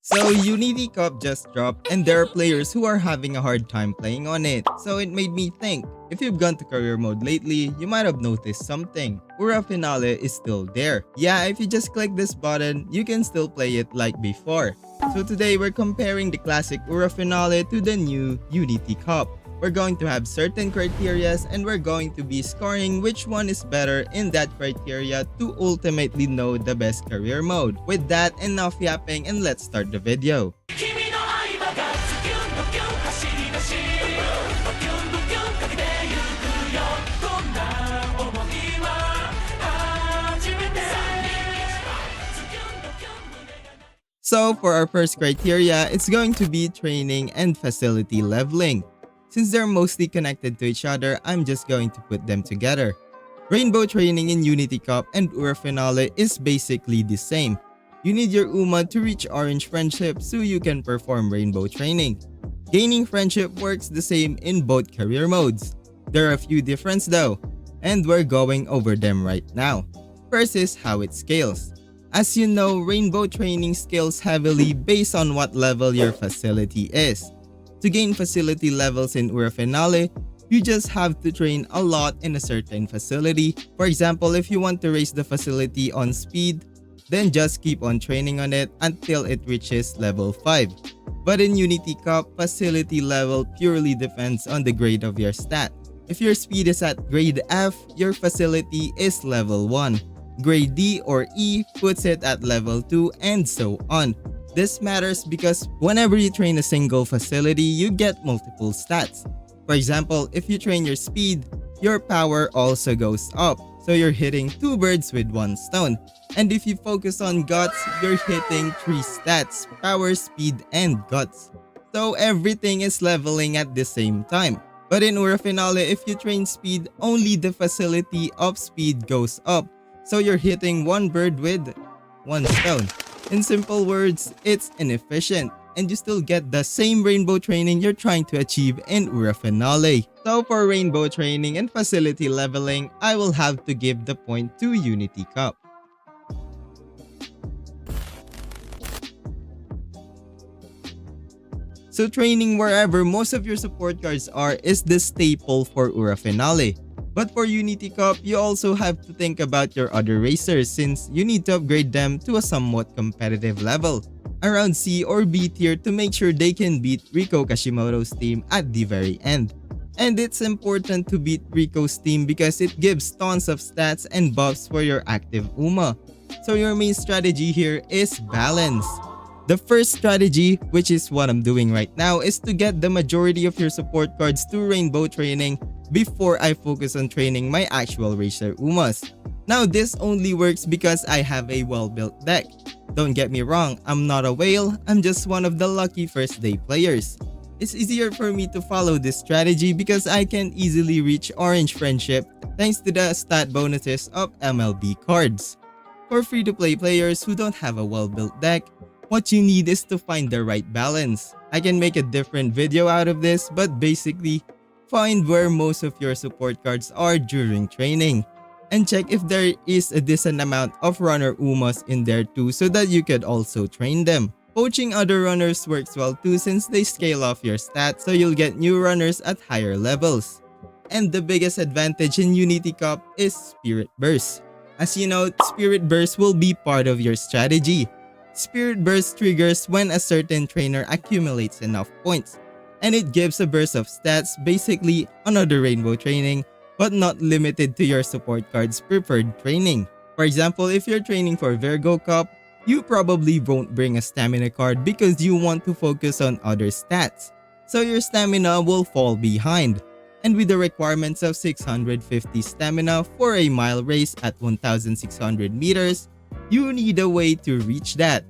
So Unity Cup just dropped and there are players who are having a hard time playing on it. So it made me think, if you've gone to career mode lately, you might have noticed something. Ura Finale is still there. Yeah, if you just click this button, you can still play it like before. So today we're comparing the classic Ura Finale to the new Unity Cup. We're going to have certain criterias and we're going to be scoring which one is better in that criteria to ultimately know the best career mode. With that, enough yapping and let's start the video. So for our first criteria, it's going to be training and facility leveling. Since they're mostly connected to each other, I'm just going to put them together. Rainbow training in Unity Cup and Ura Finale is basically the same. You need your Uma to reach Orange Friendship so you can perform Rainbow training. Gaining Friendship works the same in both career modes. There are a few differences though, and we're going over them right now. First is how it scales. As you know, Rainbow training scales heavily based on what level your facility is. To gain facility levels in Ura Finale, you just have to train a lot in a certain facility. For example, if you want to raise the facility on speed, then just keep on training on it until it reaches level 5. But in Unity Cup, facility level purely depends on the grade of your stat. If your speed is at grade F, your facility is level 1. Grade D or E puts it at level 2 and so on. This matters because whenever you train a single facility, you get multiple stats. For example, if you train your speed, your power also goes up. So you're hitting 2 birds with 1 stone. And if you focus on guts, you're hitting 3 stats: power, speed, and guts. So everything is leveling at the same time. But in Ura Finale, if you train speed, only the facility of speed goes up. So you're hitting 1 bird with 1 stone. In simple words, it's inefficient, and you still get the same rainbow training you're trying to achieve in Ura Finale. So for rainbow training and facility leveling, I will have to give the point to Unity Cup. So training wherever most of your support cards are is the staple for Ura Finale. But for Unity Cup, you also have to think about your other racers since you need to upgrade them to a somewhat competitive level, around C or B tier, to make sure they can beat Rico Kashimoto's team at the very end. And it's important to beat Rico's team because it gives tons of stats and buffs for your active Uma. So your main strategy here is balance. The first strategy, which is what I'm doing right now, is to get the majority of your support cards to rainbow training before I focus on training my actual racer Umas. Now this only works because I have a well-built deck. Don't get me wrong, I'm not a whale, I'm just one of the lucky first day players. It's easier for me to follow this strategy because I can easily reach Orange Friendship thanks to the stat bonuses of MLB cards. For free-to-play players who don't have a well-built deck, what you need is to find the right balance. I can make a different video out of this, but basically, find where most of your support cards are during training. And check if there is a decent amount of runner Umas in there too so that you could also train them. Poaching other runners works well too since they scale off your stats so you'll get new runners at higher levels. And the biggest advantage in Unity Cup is Spirit Burst. As you know, Spirit Burst will be part of your strategy. Spirit Burst triggers when a certain trainer accumulates enough points, and it gives a burst of stats, basically another rainbow training, but not limited to your support card's preferred training. For example, if you're training for Virgo Cup, you probably won't bring a stamina card because you want to focus on other stats, so your stamina will fall behind. And with the requirements of 650 stamina for a mile race at 1,600 meters, you need a way to reach that.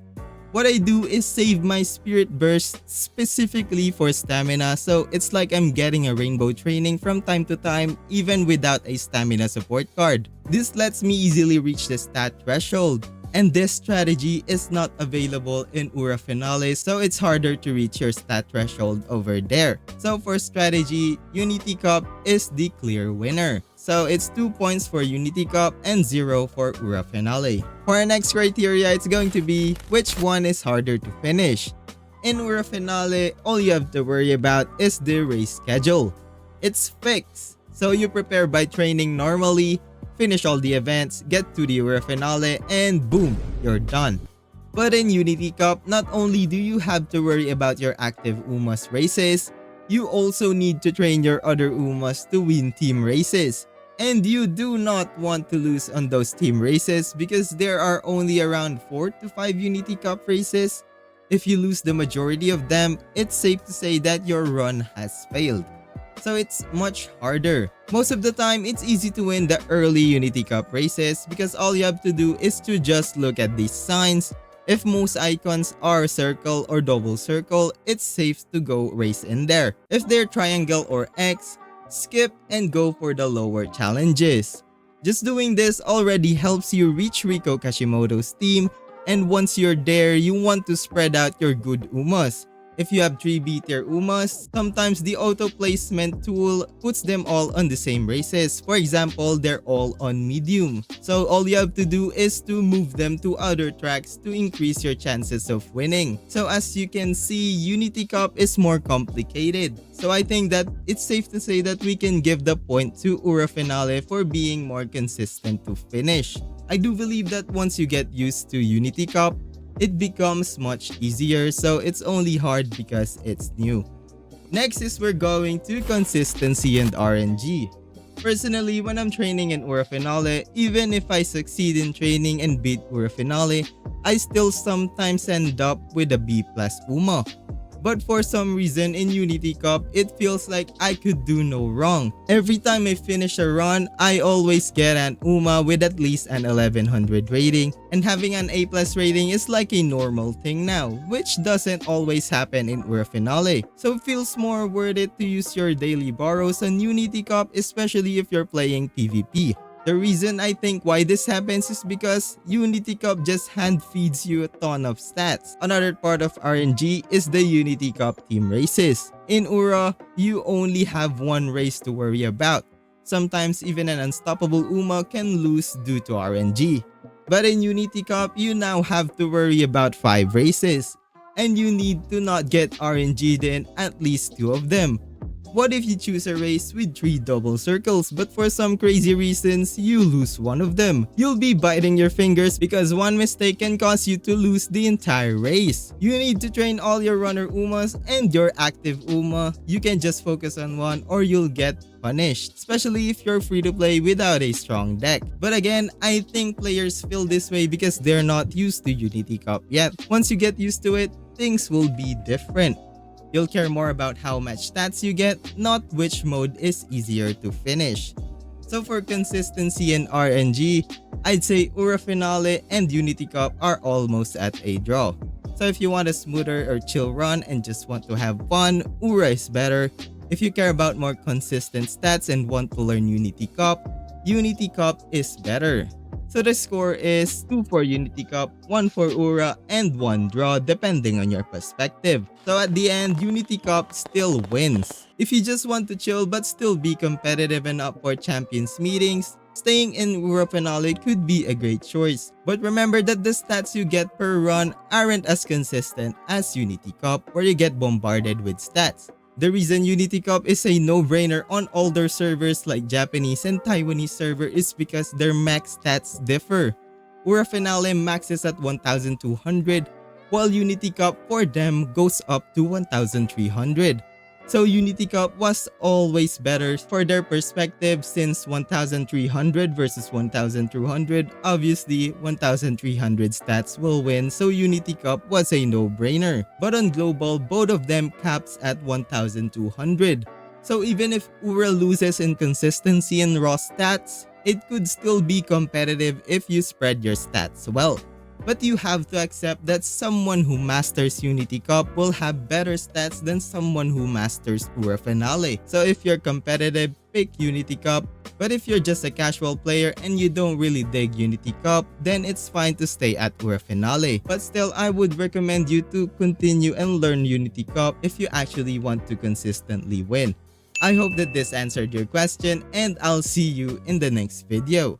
What I do is save my Spirit Burst specifically for stamina, so it's like I'm getting a rainbow training from time to time even without a stamina support card. This lets me easily reach the stat threshold, and this strategy is not available in Ura Finale, so it's harder to reach your stat threshold over there. So for strategy, Unity Cup is the clear winner. So it's 2 points for Unity Cup and 0 for Ura Finale. For our next criteria, it's going to be which one is harder to finish. In Ura Finale, all you have to worry about is the race schedule. It's fixed, so you prepare by training normally, finish all the events, get to the Ura Finale, and boom, you're done. But in Unity Cup, not only do you have to worry about your active Umas races, you also need to train your other Umas to win team races. And you do not want to lose on those team races because there are only around 4 to 5 Unity Cup races. If you lose the majority of them, it's safe to say that your run has failed. So it's much harder. Most of the time, it's easy to win the early Unity Cup races because all you have to do is to just look at these signs. If most icons are circle or double circle, it's safe to go race in there. If they're triangle or X, skip and go for the lower challenges. Just doing this already helps you reach Riko Kashimoto's team, and once you're there, you want to spread out your good Umas. If you have 3 B-tier Umas, sometimes the auto placement tool puts them all on the same races. For example, they're all on medium. So all you have to do is to move them to other tracks to increase your chances of winning. So as you can see, Unity Cup is more complicated. So I think that it's safe to say that we can give the point to Ura Finale for being more consistent to finish. I do believe that once you get used to Unity Cup, it becomes much easier, so it's only hard because it's new. Next is we're going to consistency and RNG. Personally, when I'm training in Ura Finale, even if I succeed in training and beat Ura Finale, I still sometimes end up with a B+ Uma. But for some reason in Unity Cup, it feels like I could do no wrong. Every time I finish a run, I always get an Uma with at least an 1100 rating, and having an A+ rating is like a normal thing now, which doesn't always happen in Ura Finale. So it feels more worth it to use your daily borrows on Unity Cup, especially if you're playing PvP. The reason I think why this happens is because Unity Cup just hand feeds you a ton of stats. Another part of RNG is the Unity Cup team races. In Ura, you only have one race to worry about. Sometimes even an unstoppable Uma can lose due to RNG. But in Unity Cup, you now have to worry about 5 races. And you need to not get RNG'd in at least 2 of them. What if you choose a race with 3 double circles but for some crazy reasons you lose one of them? You'll be biting your fingers because one mistake can cause you to lose the entire race. You need to train all your runner Umas and your active Uma. You can just focus on one or you'll get punished, especially if you're free to play without a strong deck. But again, I think players feel this way because they're not used to Unity Cup yet. Once you get used to it, things will be different. You'll care more about how much stats you get, not which mode is easier to finish. So for consistency and RNG, I'd say Ura Finale and Unity Cup are almost at a draw. So if you want a smoother or chill run and just want to have fun, Ura is better. If you care about more consistent stats and want to learn Unity Cup, Unity Cup is better. So the score is 2 for Unity Cup, 1 for Ura, and 1 draw depending on your perspective. So at the end, Unity Cup still wins. If you just want to chill but still be competitive and up for champions meetings, staying in Ura Finale could be a great choice. But remember that the stats you get per run aren't as consistent as Unity Cup where you get bombarded with stats. The reason Unity Cup is a no-brainer on older servers like Japanese and Taiwanese server is because their max stats differ. Ura Finale maxes at 1200 while Unity Cup for them goes up to 1300. So Unity Cup was always better for their perspective since 1300 versus 1200, obviously 1300 stats will win, so Unity Cup was a no-brainer. But on global, both of them caps at 1200. So even if Ura loses in consistency and raw stats, it could still be competitive if you spread your stats well. But you have to accept that someone who masters Unity Cup will have better stats than someone who masters Ura Finale. So if you're competitive, pick Unity Cup. But if you're just a casual player and you don't really dig Unity Cup, then it's fine to stay at Ura Finale. But still, I would recommend you to continue and learn Unity Cup if you actually want to consistently win. I hope that this answered your question and I'll see you in the next video.